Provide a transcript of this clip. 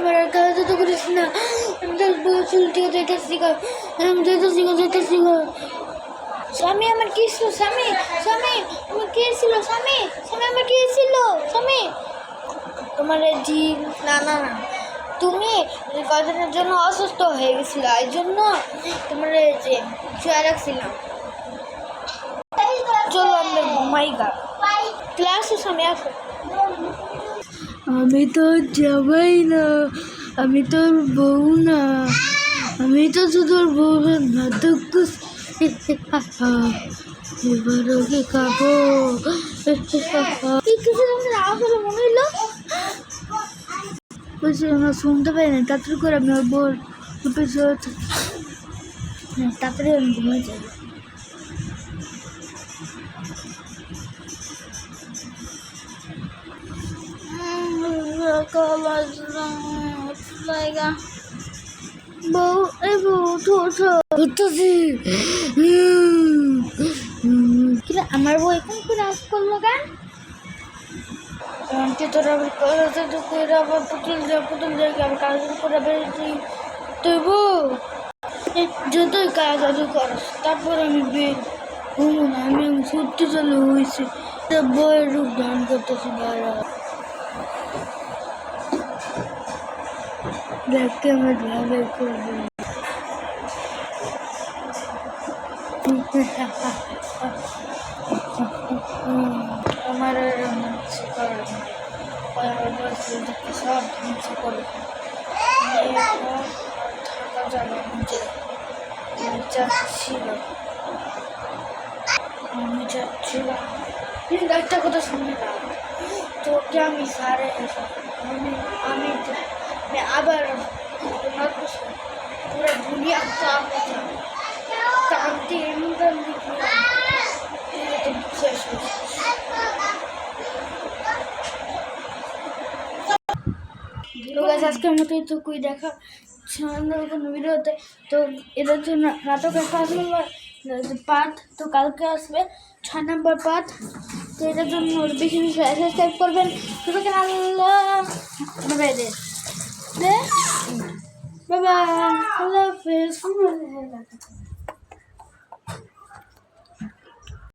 আমার আর কাজ তো করিস না। আমি তো বলছিল ঠিক আছে আমি যেতেছি স্বামী আমার কি ছিল স্বামী আমার কি ছিল স্বামী আমার কি ছিল স্বামী তোমার জি না তুমি কদিনের জন্য অসুস্থ হয়ে গেছিল এই জন্য তোমার যে শুয়ে রাখছিলাম। চলো আমরা ঘুমাই গা, ক্লাসে সময় আসো। আমি তো যাবাই না, আমি তোর বউ না, আমি তো তোর বউ না। এবার ওকে খাবো। আসলে মনে হইলো বলছি আমরা শুনতে পাই না, তাড়াতাড়ি করে আমি ওর বউর তাড়াতাড়ি আমি ঘুমিয়ে যাই। বউ এই বউ আমার বউ এখন কি রাজ করলো কেন? তোরা আবার পুতুল দিয়ে আবার কাজ করে বেরিয়েছি তুই বউ যতই কাজ আজু কর তারপর আমি বের ঘুমো না, আমি সত্যি চালু হয়েছি বইয়ের রূপ ধারণ করতেছি। দেখতে আমার ভাবে করবো আমার সব ধ্বংস করে থাকা যাবে আমি যাচ্ছিলাম একটা কথা শুনে না তোকে আমি সারে আমি আবার তোমার পুরো দুনিয়া কাঁদতে এমন শেষ আজকের মতো এইটুকুই দেখা কোনো ভিডিওতে। তো এটার জন্য নাটক একটা আসবে পার্ট, তো কালকে আসবে 6 নম্বর পার্ট। তো এটার জন্য বেশি সাবস্ক্রাইব করবেন। বাই বাই, আল্লাহ হাফেজ।